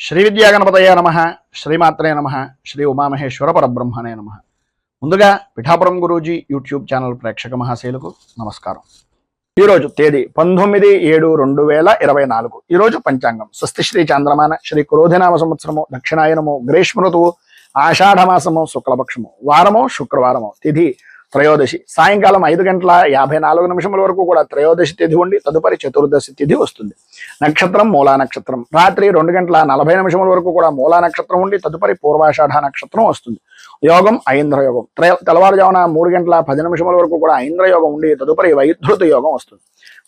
శ్రీ విద్యాగణపతయ నమ. శ్రీమాత్రే నమ. శ్రీ ఉమామహేశ్వర పరబ్రహ్మణే నమ. ముందుగా పిఠాపురం గురూజీ యూట్యూబ్ ఛానల్ ప్రేక్షక మహాశైలకు నమస్కారం. ఈరోజు తేదీ 19/7/2024. ఈరోజు పంచాంగం స్వస్తి శ్రీ చాంద్రమాన శ్రీ క్రోధినామ సంవత్సరము దక్షిణాయనము గ్రీష్మ ఋతువు ఆషాఢమాసము శుక్లపక్షము వారము శుక్రవారము తిథి త్రయోదశి సాయంకాలం 5:54 వరకు కూడా త్రయోదశి తిథి ఉండి తదుపరి చతుర్దశి తిథి వస్తుంది. నక్షత్రం మూలా నక్షత్రం. రాత్రి 2:40 వరకు కూడా మూలా నక్షత్రం ఉండి తదుపరి పూర్వాషాఢ నక్షత్రం వస్తుంది. యోగం ఐంద్ర యోగం. తెల్లవారుజామున 3:10 వరకు కూడా ఐంద్ర యోగం ఉండి తదుపరి వైధృత యోగం వస్తుంది.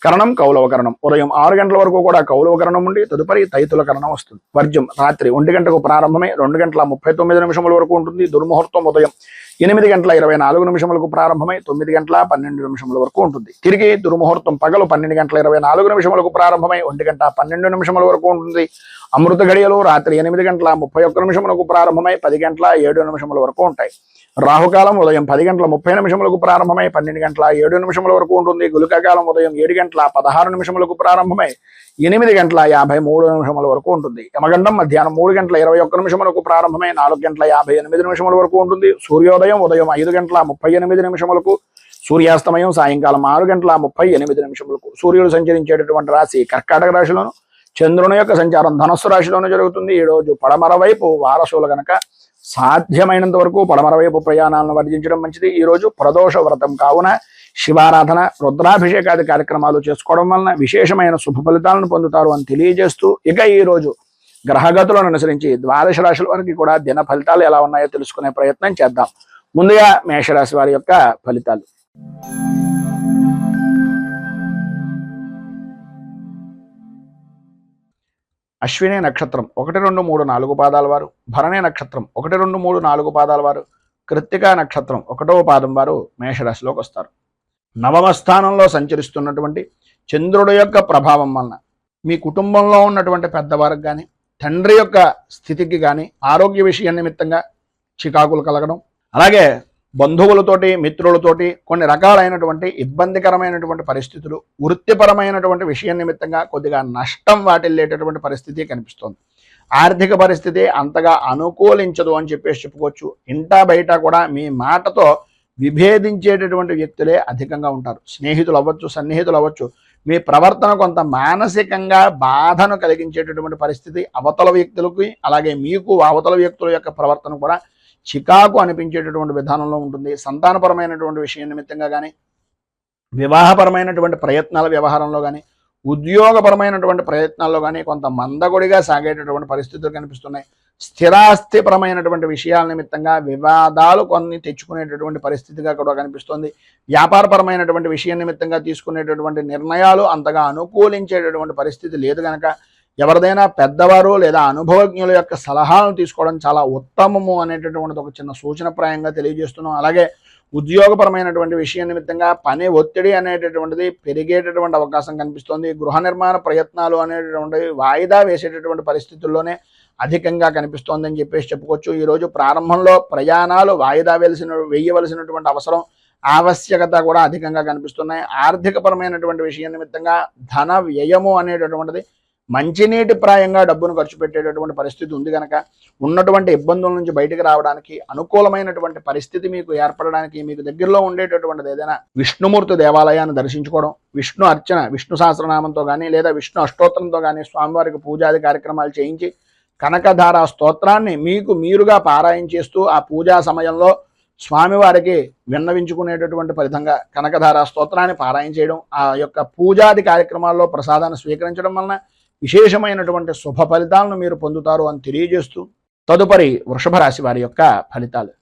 కరణం కౌలవకరణం. ఉదయం 6 గంటల వరకు కూడా కౌలవకరణం ఉండి తదుపరి తైతుల కరణం వస్తుంది. వర్జ్యం రాత్రి 1 గంటకు ప్రారంభమై 2:39 వరకు ఉంటుంది. దుర్ముహూర్తం ఉదయం 8:24 ప్రారంభమై 9:12 వరకు ఉంటుంది. తిరిగి దుర్ముహూర్తం పగలు 12:24 ప్రారంభమై 1:12 వరకు ఉంటుంది. అమృత గడియలు రాత్రి 8:31 ప్రారంభమై 10:07 వరకు ఉంటాయి. రాహుకాలం ఉదయం 10:30 ప్రారంభమై 12:07 వరకు ఉంటుంది. గుళికాకాలం ఉదయం 7:16 ప్రారంభమై 8:53 వరకు ఉంటుంది. యమగండం మధ్యాహ్నం 3:21 ప్రారంభమై 4:58 వరకు ఉంటుంది. సూర్యోదయం ఉదయం 5:38 సూర్యాస్తమయం సాయంకాలం 6:38 సూర్యుడు సంచరించేటటువంటి రాశి కర్కాటక రాశిలోను, చంద్రుని యొక్క సంచారం ధనస్సు రాశిలోనూ జరుగుతుంది. ఈ రోజు పడమర వైపు వారసులు గనక సాధ్యమైనంత వరకు పడమర వైపు ప్రయాణాలను వర్జించడం మంచిది. ఈ రోజు ప్రదోష వ్రతం కావున శివారాధన రుద్రాభిషేకాది కార్యక్రమాలు చేసుకోవడం వలన విశేషమైన శుభ ఫలితాలను పొందుతారు అని తెలియజేస్తూ ఇక ఈ రోజు గ్రహగతులను అనుసరించి ద్వాదశ రాశుల వారికి కూడా దిన ఫలితాలు ఎలా ఉన్నాయో తెలుసుకునే ప్రయత్నం చేద్దాం. ముందుగా మేషరాశి వారి యొక్క ఫలితాలు. అశ్విని నక్షత్రం 1, 2, 3, 4 పాదాల వారు, భరణి నక్షత్రం 1, 2, 3, 4 పాదాల వారు, కృత్తికా నక్షత్రం 1వ పాదం వారు మేషరాశిలోకి వస్తారు. నవమ స్థానంలో సంచరిస్తున్నటువంటి చంద్రుడి యొక్క ప్రభావం వలన మీ కుటుంబంలో ఉన్నటువంటి పెద్దవారికి కానీ తండ్రి యొక్క స్థితికి కానీ ఆరోగ్య విషయం నిమిత్తంగా చికాకులు కలగడం, అలాగే బంధువులతోటి మిత్రులతోటి కొన్ని రకాలైనటువంటి ఇబ్బందికరమైనటువంటి పరిస్థితులు, వృత్తిపరమైనటువంటి విషయం నిమిత్తంగా కొద్దిగా నష్టం వాటిల్లేటటువంటి పరిస్థితి కనిపిస్తోంది. ఆర్థిక పరిస్థితి అంతగా అనుకూలించదు అని చెప్పేసి చెప్పుకోవచ్చు. ఇంటా బయట కూడా మీ మాటతో విభేదించేటటువంటి వ్యక్తులే అధికంగా ఉంటారు. స్నేహితులు అవ్వచ్చు, సన్నిహితులు అవ్వచ్చు. మీ ప్రవర్తన కొంత మానసికంగా బాధను కలిగించేటటువంటి పరిస్థితి అవతల వ్యక్తులకి, అలాగే మీకు అవతల వ్యక్తుల యొక్క ప్రవర్తన కూడా చికాకు అనిపించేటటువంటి విధానంలో ఉంటుంది. సంతానపరమైనటువంటి విషయం నిమిత్తంగా కానీ, వివాహపరమైనటువంటి ప్రయత్నాల వ్యవహారంలో కానీ, ఉద్యోగపరమైనటువంటి ప్రయత్నాల్లో కానీ కొంత మందకొడిగా సాగేటటువంటి పరిస్థితులు కనిపిస్తున్నాయి. స్థిరాస్తిపరమైనటువంటి విషయాల నిమిత్తంగా వివాదాలు కొన్ని తెచ్చుకునేటటువంటి పరిస్థితిగా కూడా కనిపిస్తుంది. వ్యాపారపరమైనటువంటి విషయం నిమిత్తంగా తీసుకునేటటువంటి నిర్ణయాలు అంతగా అనుకూలించేటటువంటి పరిస్థితి లేదు కనుక ఎవరిదైనా పెద్దవారు లేదా అనుభవజ్ఞుల యొక్క సలహాలను తీసుకోవడం చాలా ఉత్తమము అనేటటువంటిది ఒక చిన్న సూచనప్రాయంగా తెలియజేస్తున్నాం. అలాగే ఉద్యోగపరమైనటువంటి విషయం నిమిత్తంగా పని ఒత్తిడి అనేటటువంటిది పెరిగేటటువంటి అవకాశం కనిపిస్తోంది. గృహ నిర్మాణ ప్రయత్నాలు అనేటటువంటివి వాయిదా వేసేటటువంటి పరిస్థితుల్లోనే అధికంగా కనిపిస్తోందని చెప్పేసి చెప్పుకోవచ్చు. ఈరోజు ప్రారంభంలో ప్రయాణాలు వాయిదా వేయవలసినటువంటి అవసరం ఆవశ్యకత కూడా అధికంగా కనిపిస్తున్నాయి. ఆర్థికపరమైనటువంటి విషయం నిమిత్తంగా ధన వ్యయము అనేటటువంటిది మంచినీటి ప్రాయంగా డబ్బును ఖర్చు పెట్టేటటువంటి పరిస్థితి ఉంది కనుక ఉన్నటువంటి ఇబ్బందుల నుంచి బయటకు రావడానికి అనుకూలమైనటువంటి పరిస్థితి మీకు ఏర్పడడానికి మీకు దగ్గరలో ఉండేటటువంటిది ఏదైనా విష్ణుమూర్తి దేవాలయాన్ని దర్శించుకోవడం, విష్ణు అర్చన విష్ణు సహస్రనామంతో కానీ లేదా విష్ణు అష్టోత్తరంతో కానీ స్వామివారికి పూజాది కార్యక్రమాలు చేయించి కనకధార స్తోత్రాన్ని మీకు మీరుగా పారాయణ చేస్తూ ఆ పూజా సమయంలో స్వామివారికి విన్నవించుకునేటటువంటి ఫలితంగా కనకధార స్తోత్రాన్ని పారాయణ చేయడం, ఆ యొక్క పూజాది కార్యక్రమాల్లో ప్రసాదాన్ని స్వీకరించడం వలన విశేషమైనటువంటి శుభ ఫలితాలను మీరు పొందుతారు అని తెలియజేస్తూ తదుపరి వృషభ రాశి వారి యొక్క ఫలితాలు.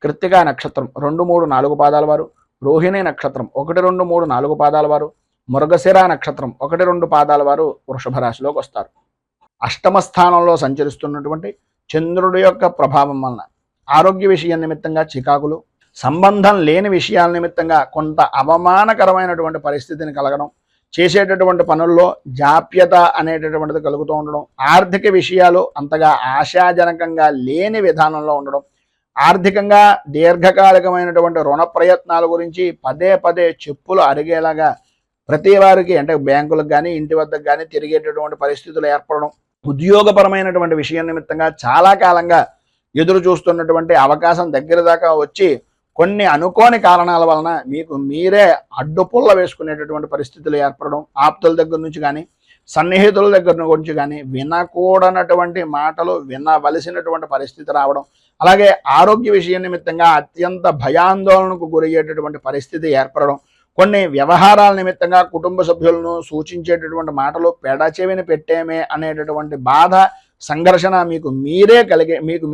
కృత్తికా నక్షత్రం 2, 3, 4 పాదాల వారు, రోహిణి నక్షత్రం 1, 2, 3, 4 పాదాల వారు, మృగశిర నక్షత్రం 1, 2 పాదాల వారు వృషభ రాశిలోకి వస్తారు. అష్టమ స్థానంలో సంచరిస్తున్నటువంటి చంద్రుడి యొక్క ప్రభావం వలన ఆరోగ్య విషయం నిమిత్తంగా చికాకులు, సంబంధం లేని విషయాల నిమిత్తంగా కొంత అవమానకరమైనటువంటి పరిస్థితిని కలగడం, చేసేటటువంటి పనుల్లో జాప్యత అనేటటువంటిది కలుగుతూ ఉండడం, ఆర్థిక విషయాలు అంతగా ఆశాజనకంగా లేని విధానంలో ఉండడం, ఆర్థికంగా దీర్ఘకాలికమైనటువంటి రుణ ప్రయత్నాల గురించి పదే పదే చెప్పులు అరిగేలాగా ప్రతి వారికి అంటే బ్యాంకులకు కానీ ఇంటి వద్దకు కానీ తిరిగేటటువంటి పరిస్థితులు ఏర్పడడం, ఉద్యోగపరమైనటువంటి విషయం నిమిత్తంగా చాలా కాలంగా ఎదురు చూస్తున్నటువంటి అవకాశం దగ్గర దాకా వచ్చి కొన్ని అనుకోని కారణాల వలన మీకు మీరే అడ్డుపుల్ల వేసుకునేటటువంటి పరిస్థితులు ఏర్పడడం, ఆప్తుల దగ్గర నుంచి కానీ సన్నిహితుల దగ్గర నుంచి కానీ వినకూడనటువంటి మాటలు వినవలసినటువంటి పరిస్థితి రావడం, అలాగే ఆరోగ్య విషయం నిమిత్తంగా అత్యంత భయాందోళనకు గురయ్యేటటువంటి పరిస్థితి ఏర్పడడం, కొన్ని వ్యవహారాల నిమిత్తంగా కుటుంబ సభ్యులను సూచించేటటువంటి మాటలు పెడచెవిని పెట్టేమే అనేటటువంటి బాధ, సంఘర్షణ మీకు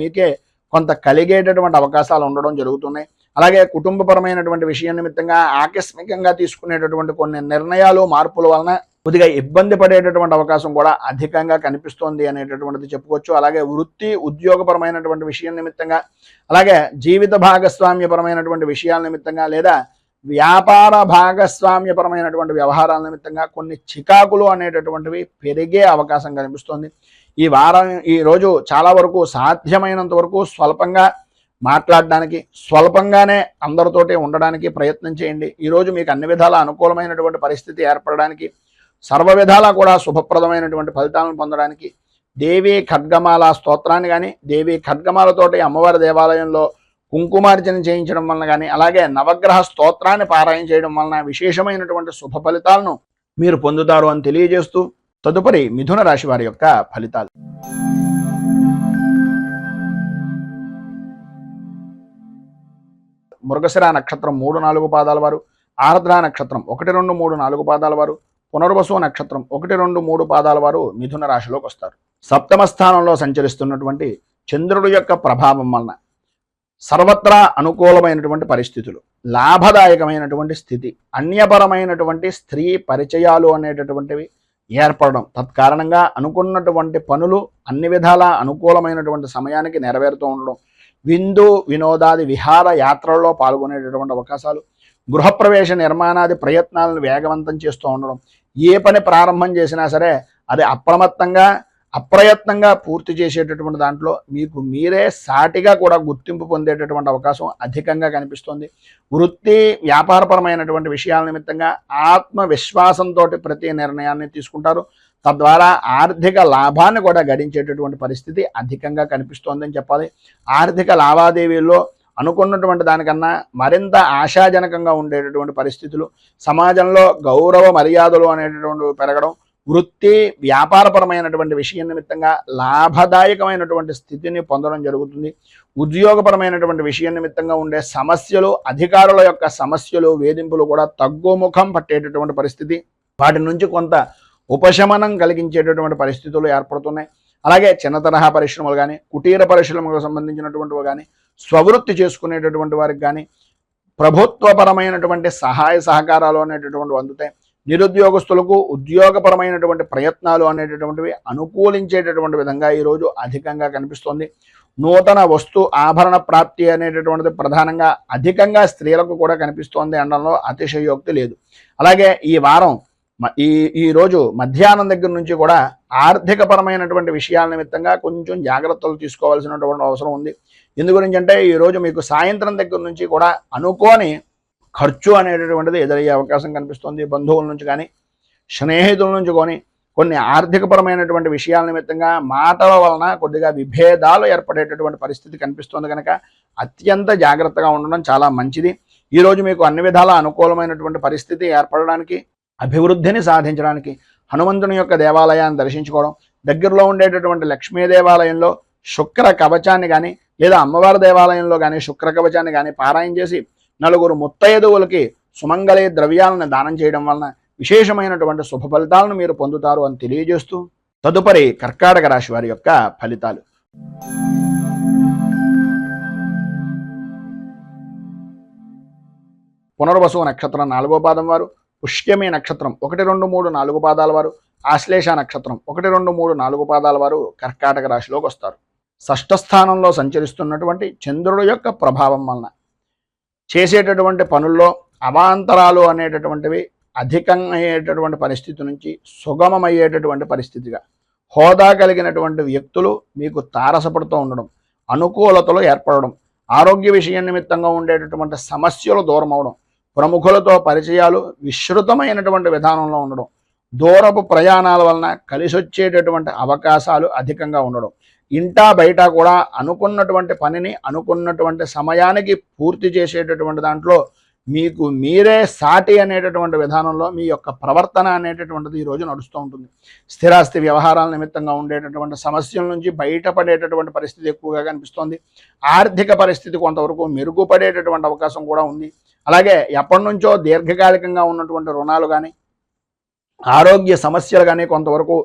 మీకే కొంత కలిగేటటువంటి అవకాశాలు ఉండడం జరుగుతున్నాయి. అలాగే కుటుంబపరమైనటువంటి విషయం నిమిత్తంగా ఆకస్మికంగా తీసుకునేటటువంటి కొన్ని నిర్ణయాలు, మార్పుల వలన కొద్దిగా ఇబ్బంది పడేటటువంటి అవకాశం కూడా అధికంగా కనిపిస్తోంది అనేటటువంటిది చెప్పుకోవచ్చు. అలాగే వృత్తి ఉద్యోగపరమైనటువంటి విషయం నిమిత్తంగా, అలాగే జీవిత భాగస్వామ్యపరమైనటువంటి విషయాల నిమిత్తంగా, లేదా వ్యాపార భాగస్వామ్యపరమైనటువంటి వ్యవహారాల నిమిత్తంగా కొన్ని చికాకులు అనేటటువంటివి పెరిగే అవకాశం కనిపిస్తోంది. ఈ రోజు చాలా వరకు సాధ్యమైనంత వరకు స్వల్పంగా మాట్లాడడానికి, స్వల్పంగానే అందరితోటి ఉండడానికి ప్రయత్నం చేయండి. ఈరోజు మీకు అన్ని విధాల అనుకూలమైనటువంటి పరిస్థితి ఏర్పడడానికి, సర్వ విధాలా కూడా శుభప్రదమైనటువంటి ఫలితాలను పొందడానికి దేవీ ఖడ్గమాల స్తోత్రాన్ని కానీ, దేవీ ఖడ్గమాలతోటి అమ్మవారి దేవాలయంలో కుంకుమార్జన చేయించడం వలన కానీ, అలాగే నవగ్రహ స్తోత్రాన్ని పారాయణ చేయడం వలన విశేషమైనటువంటి శుభ ఫలితాలను మీరు పొందుతారు అని తెలియజేస్తూ, తదుపరి మిథున రాశి వారి యొక్క ఫలితాలు. మృగశిర నక్షత్రం 3-4 పాదాల వారు, ఆర్ద్ర నక్షత్రం 1, 2, 3, 4 పాదాల వారు, పునర్వసు నక్షత్రం 1, 2, 3 పాదాల వారు మిథున రాశిలోకి వస్తారు. సప్తమ స్థానంలో సంచరిస్తున్నటువంటి చంద్రుడి యొక్క ప్రభావం వలన సర్వత్రా అనుకూలమైనటువంటి పరిస్థితులు, లాభదాయకమైనటువంటి స్థితి, అన్యపరమైనటువంటి స్త్రీ పరిచయాలు అనేటటువంటివి ఏర్పడడం, తత్కారణంగా అనుకున్నటువంటి పనులు అన్ని విధాలా అనుకూలమైనటువంటి సమయానికి నెరవేరుతూ ఉండడం, విందు వినోదాది విహార యాత్రల్లో పాల్గొనేటటువంటి అవకాశాలు, గృహప్రవేశ నిర్మాణాది ప్రయత్నాలను వేగవంతం చేస్తూ ఉండడం, ఏ పని ప్రారంభం చేసినా సరే అది అప్రయత్నంగా పూర్తి చేసేటటువంటి దాంట్లో మీకు మీరే సాటిగా కూడా గుర్తింపు పొందేటటువంటి అవకాశం అధికంగా కనిపిస్తుంది. వృత్తి వ్యాపారపరమైనటువంటి విషయాల నిమిత్తంగా ఆత్మవిశ్వాసంతో ప్రతి నిర్ణయాన్ని తీసుకుంటారు. తద్వారా ఆర్థిక లాభాన్ని కూడా గడించేటటువంటి పరిస్థితి అధికంగా కనిపిస్తోందని చెప్పాలి. ఆర్థిక లావాదేవీల్లో అనుకున్నటువంటి దానికన్నా మరింత ఆశాజనకంగా ఉండేటటువంటి పరిస్థితులు, సమాజంలో గౌరవ మర్యాదలు అనేటటువంటి పెరగడం, వృత్తి వ్యాపారపరమైనటువంటి విషయం నిమిత్తంగా లాభదాయకమైనటువంటి స్థితిని పొందడం జరుగుతుంది. ఉద్యోగపరమైనటువంటి విషయం నిమిత్తంగా ఉండే సమస్యలు, అధికారుల యొక్క సమస్యలు, వేధింపులు కూడా తగ్గుముఖం పట్టేటటువంటి పరిస్థితి, వాటి నుంచి కొంత ఉపశమనం కలిగించేటటువంటి పరిస్థితులు ఏర్పడుతున్నాయి. అలాగే చిన్న తరహా పరిశ్రమలు కానీ, కుటీర పరిశ్రమలకు సంబంధించినటువంటివి కానీ, స్వవృత్తి చేసుకునేటటువంటి వారికి కానీ ప్రభుత్వపరమైనటువంటి సహాయ సహకారాలు అనేటటువంటివి అందుతాయి. నిరుద్యోగస్తులకు ఉద్యోగపరమైనటువంటి ప్రయత్నాలు అనేటటువంటివి అనుకూలించేటటువంటి విధంగా ఈరోజు అధికంగా కనిపిస్తోంది. నూతన వస్తు ఆభరణ ప్రాప్తి అనేటటువంటిది ప్రధానంగా అధికంగా స్త్రీలకు కూడా కనిపిస్తోంది అనడంలో అతిశయోక్తి లేదు. అలాగే ఈ వారం ఈ రోజు మధ్యాహ్నం దగ్గర నుంచి కూడా ఆర్థికపరమైనటువంటి విషయాల నిమిత్తంగా కొంచెం జాగ్రత్తలు తీసుకోవాల్సినటువంటి అవసరం ఉంది. ఎందు గురించి అంటే ఈరోజు మీకు సాయంత్రం దగ్గర నుంచి కూడా అనుకోని ఖర్చు అనేటటువంటిది ఎదురయ్యే అవకాశం కనిపిస్తుంది. బంధువుల నుంచి కానీ, స్నేహితుల నుంచి కానీ కొన్ని ఆర్థికపరమైనటువంటి విషయాల నిమిత్తంగా మాటల వలన కొద్దిగా విభేదాలు ఏర్పడేటటువంటి పరిస్థితి కనిపిస్తుంది. కనుక అత్యంత జాగ్రత్తగా ఉండడం చాలా మంచిది. ఈరోజు మీకు అన్ని విధాల అనుకూలమైనటువంటి పరిస్థితి ఏర్పడడానికి, అభివృద్ధిని సాధించడానికి హనుమంతుని యొక్క దేవాలయాన్ని దర్శించుకోవడం, దగ్గరలో ఉండేటటువంటి లక్ష్మీ దేవాలయంలో శుక్ర కవచాన్ని కానీ, లేదా అమ్మవారి దేవాలయంలో కానీ శుక్ర కవచాన్ని కానీ పారాయణ చేసి 4 ముత్తైదువులకి సుమంగళి ద్రవ్యాలను దానం చేయడం వలన విశేషమైనటువంటి శుభ ఫలితాలను మీరు పొందుతారు అని తెలియజేస్తూ, తదుపరి కర్కాటక రాశి వారి యొక్క ఫలితాలు. పునర్వసు నక్షత్రం 4వ పాదం వారు, పుష్యమి నక్షత్రం 1, 2, 3, 4 పాదాల వారు, ఆశ్లేష నక్షత్రం 1, 2, 3, 4 పాదాల వారు కర్కాటక రాశిలోకి వస్తారు. షష్ఠ స్థానంలో సంచరిస్తున్నటువంటి చంద్రుడు యొక్క ప్రభావం వలన చేసేటటువంటి పనుల్లో అవాంతరాలు అనేటటువంటివి అధికమయ్యేటటువంటి పరిస్థితి నుంచి సుగమమయ్యేటటువంటి పరిస్థితిగా, హోదా కలిగినటువంటి వ్యక్తులు మీకు తారసపడుతూ ఉండడం, అనుకూలతలు ఏర్పడడం, ఆరోగ్య విషయం నిమిత్తంగా ఉండేటటువంటి సమస్యలు దూరం అవడం, ప్రముఖులతో పరిచయాలు విస్తృతమైనటువంటి విధానంలో ఉండడం, దూరపు ప్రయాణాల వలన కలిసొచ్చేటటువంటి అవకాశాలు అధికంగా ఉండడం, ఇంటా బయట కూడా అనుకున్నటువంటి పనిని అనుకున్నటువంటి సమయానికి పూర్తి చేసేటటువంటి దాంట్లో మీకు మీరే సాటి అనేటటువంటి విధానంలో మీ యొక్క ప్రవర్తన అనేటటువంటిది ఈరోజు నడుస్తూ ఉంటుంది. స్థిరాస్తి వ్యవహారాల నిమిత్తంగా ఉండేటటువంటి సమస్యల నుంచి బయటపడేటటువంటి పరిస్థితి ఎక్కువగా కనిపిస్తోంది. ఆర్థిక పరిస్థితి కొంతవరకు మెరుగుపడేటటువంటి అవకాశం కూడా ఉంది. అలాగే ఎప్పటి నుంచో దీర్ఘకాలికంగా ఉన్నటువంటి రుణాలు కానీ ఆరోగ్య సమస్యలు కానీ కొంతవరకు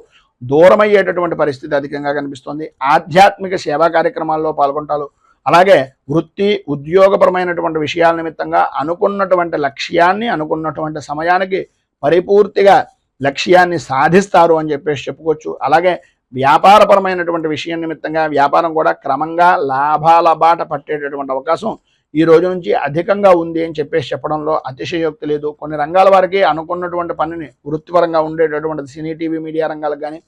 దూరమయ్యేటటువంటి పరిస్థితి అధికంగా కనిపిస్తోంది. ఆధ్యాత్మిక సేవా కార్యక్రమాల్లో పాల్గొంటారు. అలాగే వృత్తి ఉద్యోగపరమైనటువంటి విషయాల నిమిత్తంగా అనుకున్నటువంటి లక్ష్యాన్ని అనుకున్నటువంటి సమయానికి పరిపూర్తిగా లక్ష్యాన్ని సాధిస్తారు అని చెప్పేసి చెప్పుకోవచ్చు. అలాగే వ్యాపారపరమైనటువంటి విషయం నిమిత్తంగా వ్యాపారం కూడా క్రమంగా లాభాల బాట పట్టేటటువంటి అవకాశం ఈ రోజు నుంచి అధికంగా ఉంది అని చెప్పేసి చెప్పడంలో అతిశయోక్తి లేదు. కొన్ని రంగాల వారికి అనుకున్నటువంటి పనిని వృత్తిపరంగా ఉండేటటువంటి సినీ టీవీ మీడియా రంగాలకు కానీ